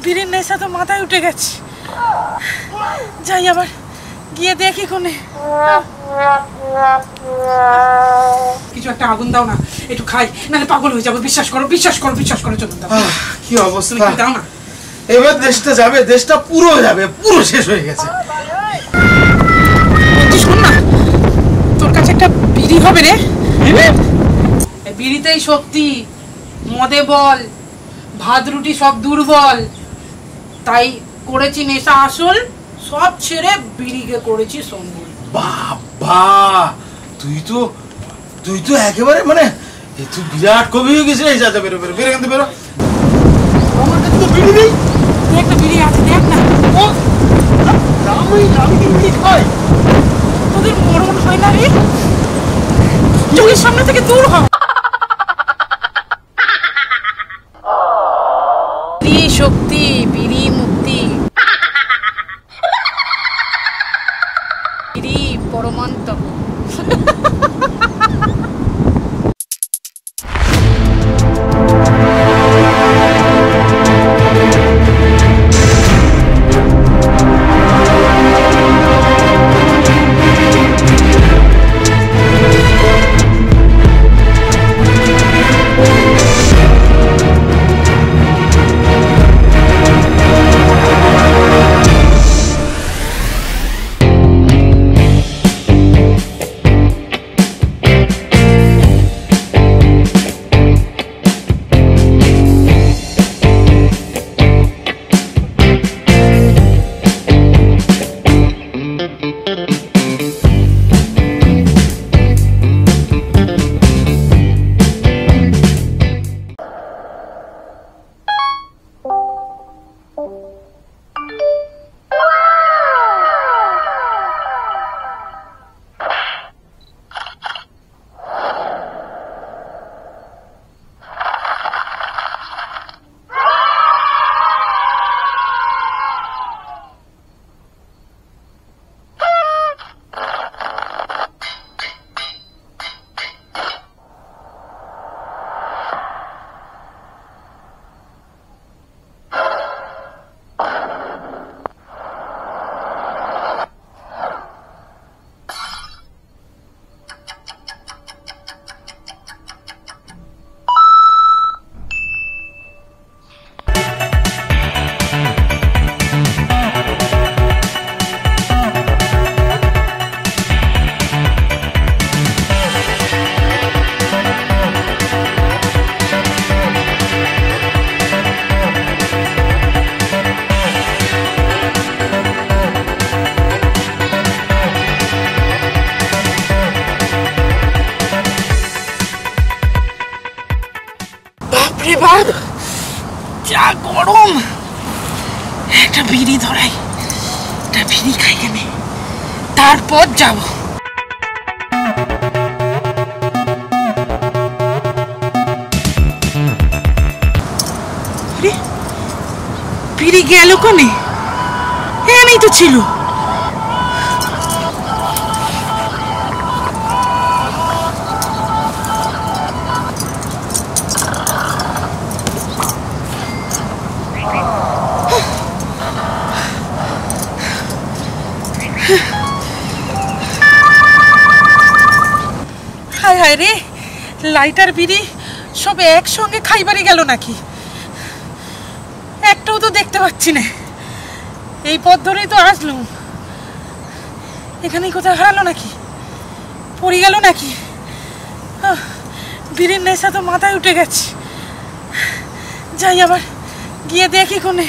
বিড়ির নেশা তো মাথায় উঠে গেছে। যাই আবার গিয়ে দেখি কোনে। কিছু একটা আগুন দাও না, একটু খাই, নাহলে পাগল হয়ে যাবো। বিশ্বাস করো, বিশ্বাস করো, বিশ্বাস করো। চলুন দাও। কি অবস্থা, দাও না। এবার দেশটা যাবে, দেশটা পুরো যাবে, পুরো শেষ হয়ে গেছে। শোন না, তোর কাছে একটা বিড়ি হবে রে। বিড়িতেই শক্তি, মদে বল, ভাত রুটি সব দুর্বল। তাই করেছি নেশা আসল, সব ছেড়ে বিড়িকে করেছি সম্বল। বাবা, তুই তো একেবারে মানে তুই বিরাট কবি হয়ে গেছিস। এই যা, বেরো বেরো বেরো, কিন্তু বেরো। আমার কাছে তো বিড়ি নেই। একটা বিড়ি আছে, দেখ না। আমি কি বিড়ি খাই? তোদের মরণ হয় না রে, চোখের সামনে থেকে দূর হ। বিড়ি শক্তি, বিড়ি মুক্তি, বিড়ি পরমান্তক। বাপ, যা গরম। একটা বিড়ি ধরাই, একটা বিড়ি খাই কেনে, তারপর যাব। বিড়ি গেল কোনে? এখানেই তো ছিল। হায় হায় রে, লাইটার বিড়ি সব একসঙ্গে খাইবারই গেল নাকি? একটাও তো দেখতে পাচ্ছি না। এই পথ ধরেই তো আসলুম, এখানেই কোথায় হারালো নাকি? পড়ে গেল নাকি? বিড়ির নেশা তো মাথায় উঠে গেছে। যাই আবার গিয়ে দেখি কোনে।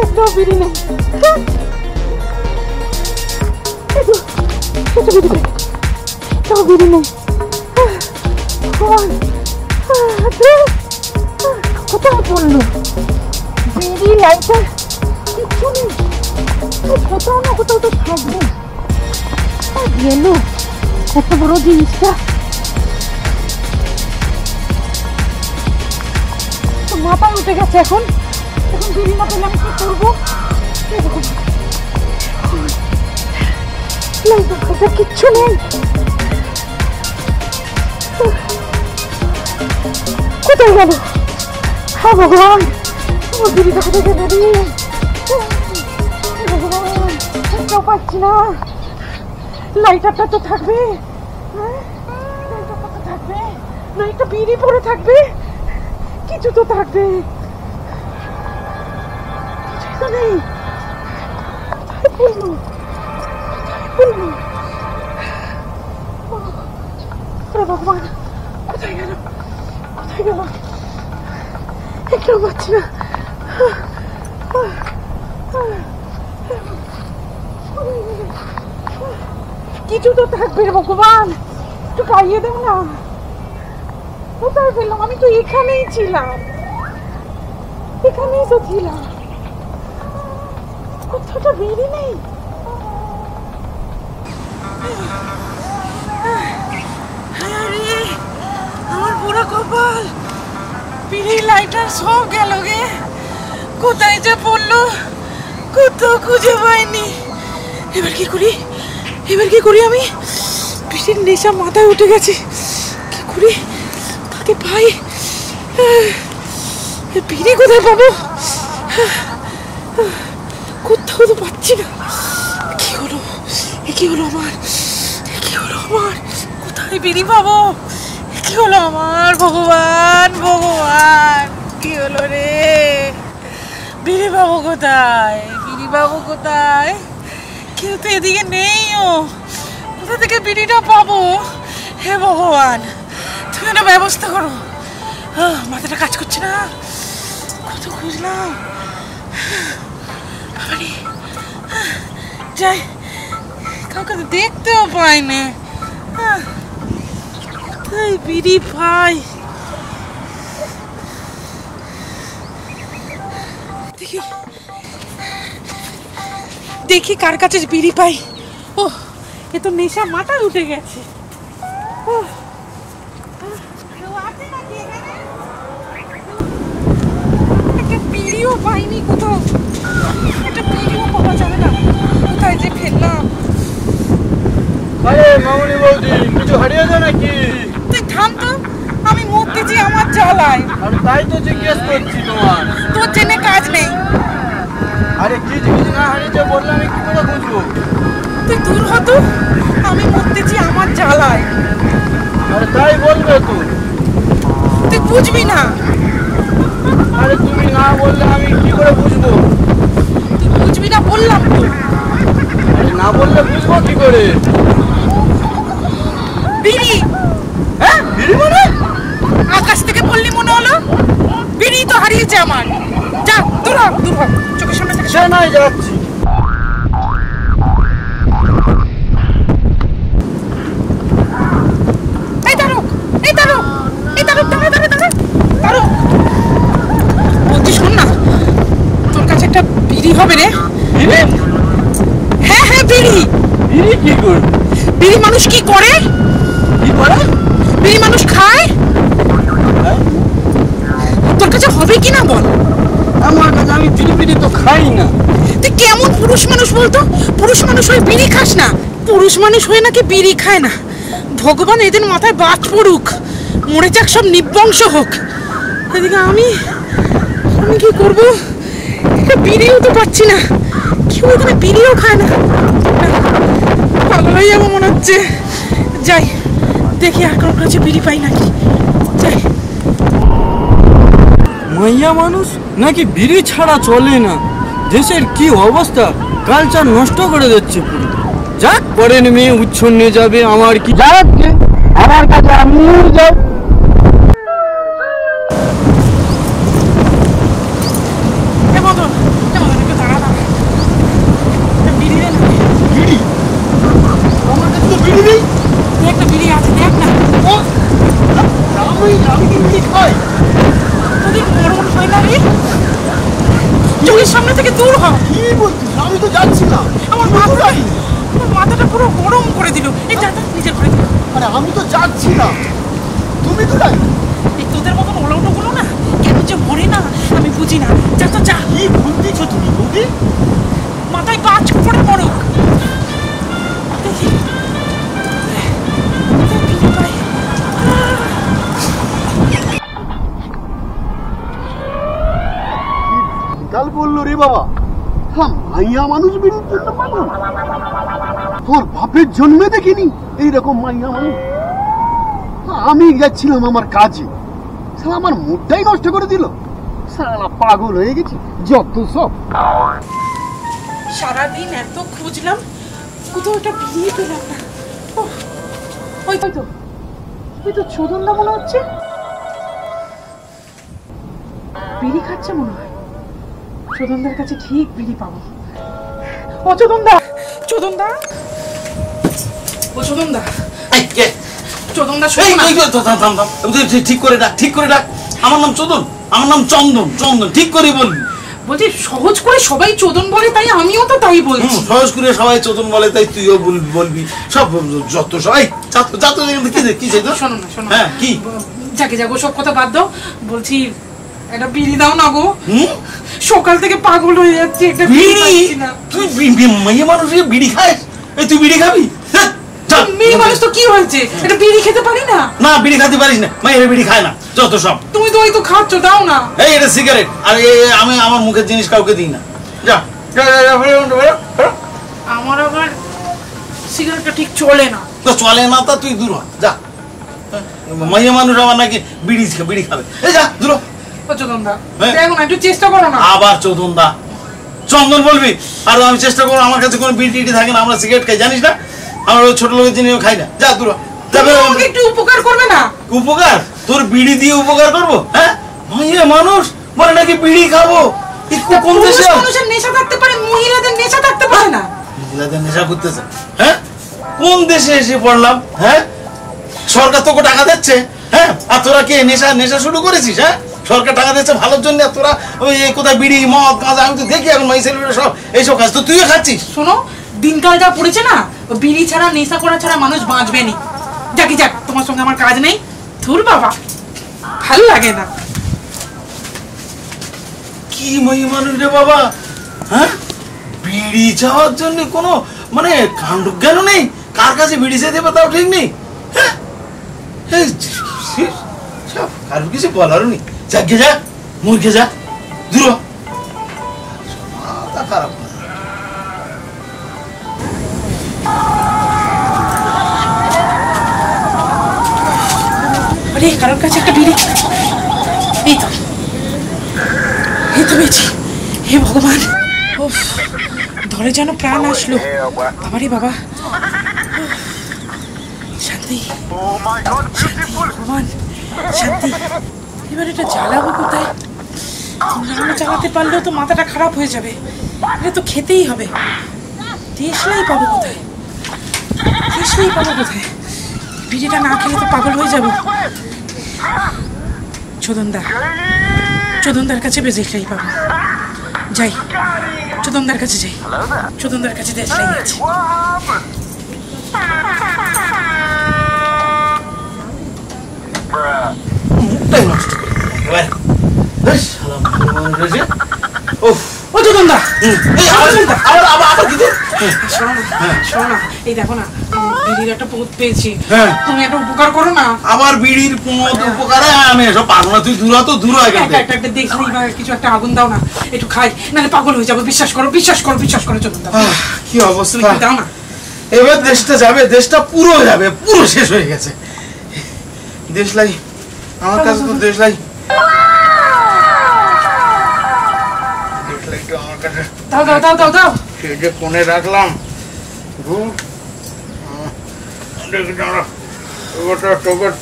একটাও বিড়ি নেই। বিড়ি নেই। কোথাও পড়লো বিড়ি, লাইটার, কিচ্ছু নেই। কোথাও না কোথাও তো থাকবে। গেল কত বড় জিনিসটা। মাথায় উঠে গেছে। এখন বিড়ি না পেলে আমি কি করবো? কিচ্ছু নেই। কোথায় গেল? হ্যাঁ ভগবান, আমার বিড়িটা কোথায় গেল রে? ভগবান, একটাও পাচ্ছি না। লাইটারটা তো থাকবে, লাইটারটা তো থাকবে, না একটা বিড়ি পরে থাকবে, কিছু তো থাকবে। নেই, কোথায় পড়লো? ভগবান, কোথায় গেল? কোথায় গেল? একটাও পাচ্ছি না। কিছু তো থাকবে ভগবান, একটু পাইয়ে দেব না। কোথায় পেলাম? আমি তো এখানেই ছিলাম, এখানেই তো ছিলাম। কোথাটা বেরিয়ে নেই। আমার পুরো কপাল, বিড়ি লাইটার সব গেল গে। কোথায় যে পড়লো কোথাও খুঁজে পাইনি। এবার কি করি? আমি বিড়ির নেশা মাথায় উঠে গেছে। কি করি? তাকে পাই, বিড়ি কোথায় পাবো? কোথাও তো পাচ্ছি না। কি হলো আমার? কোথায় বিড়ি পাবো? কি হলো আমার? ভগবান, কি হলো রে? বিড়ি পাবো কোথায়? কেউ তো এদিকে নেইও। কোথা থেকে বিড়িটা পাবো? হে ভগবান, তুমি একটা ব্যবস্থা করো। মাথাটা কাজ করছে না। কত খুঁজলাম, যাই, কাউকে তো দেখতেও পাই না। কোথায় বিড়ি পাই? দেখি কার কাছে বিড়ি পাই। ও, এ তো নেশা মাথায় উঠে গেছে। একটা বিড়িও পাইনি কোথাও। একটা বিড়িও পাওয়া যাবে না। কোথায় যে ফেললাম? আরে মামনি বৌদি, কিছু হারিয়েছে নাকি? তুই থাম তো, আমি মরতেছি আমার জ্বালায়। আর তাই তো জিজ্ঞেস করছি তোমার। তোর জেনে কাজ নেই। আরে কি জিনিস না হারিয়েছে বললে আমি কি করে বুঝবো? তুই দূর হতো, আমি মরতেছি আমার জ্বালায়। আরে তাই বলবে তো। তুই বুঝবি না। আরে তুমি না বললে আমি কি করে বুঝবো? তুই বুঝবি না বললাম তো। আরে না বললে বুঝবো কি করে? বিড়ি। হ্যাঁ, বিড়ি মানে? আকাশ থেকে পড়লি মনে হলো? বিড়ি তো হারিয়েছে আমার। যা, দূর হ, চোখের সামনে থেকে। সে নাই যাচ্ছি। দাঁড়া। বলছি শোন না, তোর কাছে একটা বিড়ি হবে রে। বিড়ি? হ্যাঁ, বিড়ি। বিড়ি কি করবে? বিড়ি মানুষ কি করে? বিড়ি মানুষ খায়। তোর কাছে হবে কিনা বল? আমার কাছে, আমি বিড়ি তো খাই না। তুই কেমন পুরুষ মানুষ বলতো? পুরুষ মানুষ হয়ে বিড়ি খাস না? পুরুষ মানুষ হয়ে নাকি বিড়ি খায় না? ভগবান এদের মাথায় বাজ পড়ুক, মরে যাক, সব নিবংশ হোক। এদিকে আমি কি করবো? একটা বিড়িও তো পাচ্ছি না। কেউ এখানে বিড়িও খায় না। পাগল হয়ে যাবো মনে হচ্ছে। যাই, দেখি আর কারোর কাছে বিড়ি পাই নাকি। যাই। মাইয়া মানুষ নাকি বিড়ি ছাড়া চলে না। দেশের কি অবস্থা, কালচার নষ্ট করে দিচ্ছে পুরো। যাক, পরের মেয়ে উচ্ছন্নে যাবে, আমার কি যাচ্ছে? আমার কাছে আমিও যাও। হয় না রে, চোখের সামনে থেকে দূর হ। কি বলছিস? আমি তো যাচ্ছি না। আমার মাথাটা পুরো গরম করে দিল। এই যা নিজের ঘরে যা। আরে আমি তো যাচ্ছি না, তুমি তো যাই। এই তোদের মতন ওলাউটো গুলো না কেন যে মরে না আমি বুঝি না। যা তো যা, কি বলতেছ তুমি বৌদি? মাথায় বাজ পড়ে পড়ুক। দেখি ফিরে পাই। কাল বললো রে বাবা, মাইয়া মানুষ বিড়ির জন্য পাগল। তোর বাপের জন্মে দেখিনি এইরকম মাইয়া মানুষ। আমি যাচ্ছিলাম আমার কাজে, সালা আমার মুডটাই নষ্ট করে দিল। সালা পাগল হয়ে গেছি যত সব। সারাদিন এত খুঁজলাম, কোথাও একটা বিয়ে পেলাম না। ওহ, ওই তো চোদনদা মনে হচ্ছে, বিড়ি খাচ্ছে মনে হয়। চোদনদার কাছে ঠিক বিড়ি পাবো। ও চোদনদা, চোদনদা, ও চোদনদা, চোদনদা শোনো না। ঠিক করে ডাক, ঠিক করে ডাক। আমার নাম চোদন, আমার নাম চন্দন। চন্দন ঠিক করে বলবি। বলছি সহজ করে সবাই চোদন বলে, তাই আমিও তো তাই বলছি। সহজ করে সবাই চোদন বলে, তাই তুইও বলবি। সব যত সবাই কি চাই তো? শোনো না, শোনো। হ্যাঁ কি? যাকে যাবো সব কথা বাদ দাও। বলছি একটা বিড়ি দাও না গো, সকাল থেকে পাগল হয়ে যাচ্ছে। একটা বিড়ি পাচ্ছি না। তুই মেয়ে মানুষ বিড়ি খাস? এই তুই বিড়ি খাবি? মেয়ে মানুষ তো কি হয়েছে, একটা বিড়ি খেতে পারি না? না, বিড়ি খাতে পারিস না, মায়ের বিড়ি খায় না যত সব। তুমি তো ওই তো খাচ্ছ, দাও না। এই এটা সিগারেট, আর আমি আমার মুখের জিনিস কাউকে দিই না। যা যা যা, আমার আবার সিগারেটটা ঠিক চলে না। তো চলে না, তা তুই দূর হ, যা। মাইয়া মানুষ আমার নাকি বিড়ি খাবে। এই যা দূর হ। চোদনদা হ্যাঁ। দেখো না, একটু চেষ্টা করো না। আবার চোদন দা, চন্দন বলবি? আর আমি চেষ্টা করবো, আমার কাছে কোনো বিড়ি টিড়ি থাকে না, আমরা সিগারেট খাই জানিস না? আমরা ওই ছোট লোকের জিনিস খাই না। যা দূর হ। তুমি আমাকে একটু উপকার করবে না? উপকার? তোর বিড়ি দিয়ে উপকার করবো? হ্যাঁ, মাইয়া মানুষ বলে নাকি বিড়ি খাবো। কোন দেশে মানুষের নেশা থাকতে পারে, মহিলাদের নেশা থাকতে পারে না? মহিলাদের নেশা করতেছে? হ্যাঁ, কোন দেশে এসে পড়লাম? হ্যাঁ, সরকার তোকে টাকা দিচ্ছে। হ্যাঁ, আর তোরা কে নেশা শুরু করেছিস? হ্যাঁ, সরকার টাকা দিচ্ছে ভালোর জন্য, আর তোরা ওই কোথায় বিড়ি মদ গাঁজা, আমি তো দেখি এখন মাই ছেলেমেয়েরা সব এইসব কাজ, তো তুইও খাচ্ছিস। শোনো, দিনকাল যা পড়েছে না, বিড়ি ছাড়া নেশা করা ছাড়া মানুষ বাঁচবে নি। যাকি যাক, তোমার সঙ্গে আমার কাজ নেই। ধুর বাবা, ভালো লাগে না। কি মাই মানুষ রে বাবা, হ্যাঁ, বিড়ি চাওয়ার জন্য কোনো মানে কাণ্ড জ্ঞান নেই, কার কাছে বিড়ি চেয়ে দেবে তাও ঠিক নেই। হ্যাঁ, কারোর কিছু বলারও নেই। যাকে যা, মুরগে যা, দূর হ। মাথা খারাপ। আরে কারোর কাছে একটা বিড়ি, এই তো পেয়েছি। হে ভগবান, উফ, ধরে যেন প্রাণ আসলো। বাবারে বাবা, শান্তি শান্তি ভগবান, শান্তি। এবার এটা জ্বালাবো কোথায়? না চালাতে পারলেও তো মাথাটা খারাপ হয়ে যাবে। এটা তো খেতেই হবে। দেশলাই পাবো কোথায়? বিড়িটা না খেলে তো পাগল হয়ে যাবো। চোদনদার কাছে দেশলাই পাবো। যাই, চোদনদার কাছে যাই। চোদনদার কাছে দেশলাই আছে। মুখটাই নষ্ট করে এবার। বেশ শালা মানুষ হয়েছে। উফ, ও চোদনদা, আবার কি? শোনো না, এই দেখো না, বিড়ির একটা পোঁত পেয়েছি। হ্যাঁ। তুমি একটা উপকার করো না। আবার বিড়ির পোঁত উপকারে আমি এসব পারবো না। তুই দূর হয় কেন? একটা দেখলি বা কিছু একটা আগুন দাও না, একটু খাই, নাহলে পাগল হয়ে যাবো। বিশ্বাস করো চোদনদা। কি অবস্থা, তুমি দাও না। এবার দেশটা যাবে, দেশটা পুরো যাবে, পুরো শেষ হয়ে গেছে। দেশলাই আমার কাছে তো দেশলাই একটু আমার কাছে দাও। সে যে কোণে রাখলাম,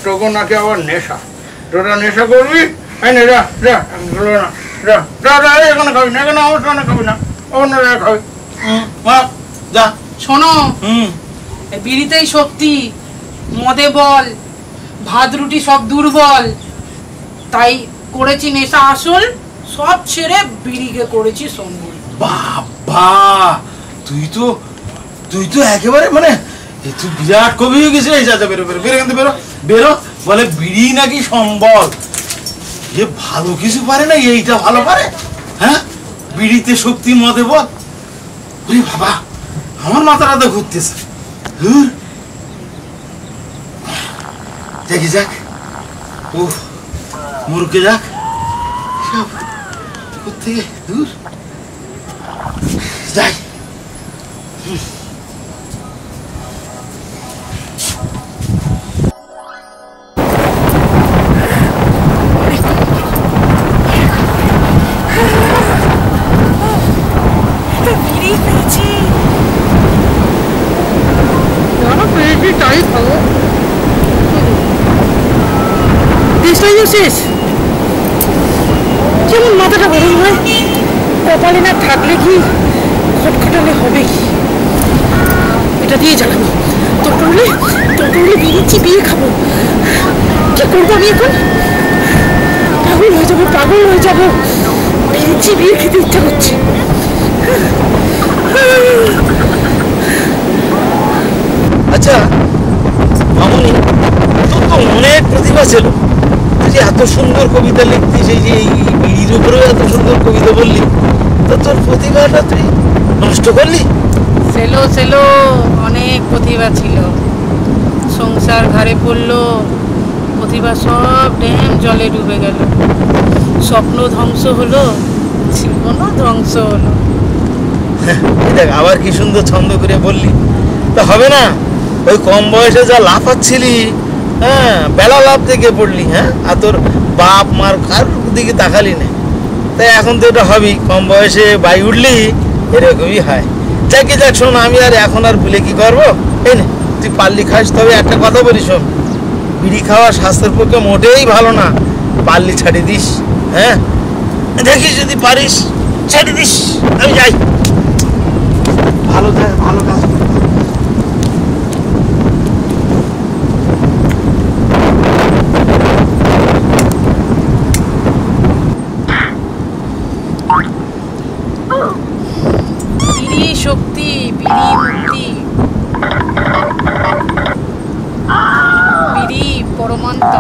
তোকে নাকি আবার নেশা, তোরা নেশা করবি? এখানে খাবি না, এখানে আমার সামনে খাবি না, অন্য জায়গায় খাবি। যা। শোনো, বিড়িতেই শক্তি, মদে বল, ভাত রুটি সব দুর্বল। তাই করেছি নেশা আসল, সব ছেড়ে বিড়িকে করেছি সম্বল। বাবা, তুই তো একেবারে মানে তুই বিরাট কবি হয়ে গেছিস। এই যা বেরো বেরো বেরো, কিন্তু বেরো বেরো। বলে বিড়ি নাকি সম্বল। এ ভালো কিছু পারে না, এইটা ভালো পারে। হ্যাঁ, বিড়িতে শক্তি, মদে বল। ওরে বাবা, আমার মাথাটা ঘুরতেছে। দেখি যাক, ও মুরুকে যাক সব কোথেকে দূর যাই। শেষ যেমন মাথাটা গরম হয়, কপালে না থাকলে কি খটখটালে হবে কি? এটা দিয়ে জ্বালাবো। দরকার হলে বেরিয়েছি, বিয়ে খাবো। কি করবো আমি এখন? পাগল হয়ে যাবো। বেরিয়েছি, বিয়ে খেতে ইচ্ছা করছে। আচ্ছা মামনি, তোর তো অনেক প্রতিভা ছিল। তুই যে এত সুন্দর কবিতা লিখতিস, এই যে এই বিড়ির উপরেও এত সুন্দর কবিতা বললি, তো তোর প্রতিভাটা তুই নষ্ট করলি? সেলো অনেক প্রতিভা ছিল, সংসার ঘাড়ে পড়লো, প্রতিভা সব ড্যাম জলে ডুবে গেল। স্বপ্ন ধ্বংস হলো, জীবনও ধ্বংস হলো। দেখ আবার কি সুন্দর ছন্দ করে বললি। তা হবে না, ওই কম বয়সে যা লাফাচ্ছিলি, হ্যাঁ বেলা লাভ থেকে পড়লি। হ্যাঁ, আর তোর বাপ মার কার দিকে তাকালি না। তাই এখন তো এটা হবেই, কম বয়সে বাই উঠলি এরকমই হয়। যাকে যাক শোন, আমি আর এখন আর ভুলে কি করবো। এই না, তুই পারলি খাস। তবে একটা কথা বলি শোন, বিড়ি খাওয়া স্বাস্থ্যের পক্ষে মোটেই ভালো না। পারলি ছাড়িয়ে দিস। হ্যাঁ, দেখিস যদি পারিস ছাড়িয়ে দিস। আমি যাই, ভালো কাজ। বিড়ি শক্তি, বিড়ি মুক্তি, বিড়ি পরমান্ত।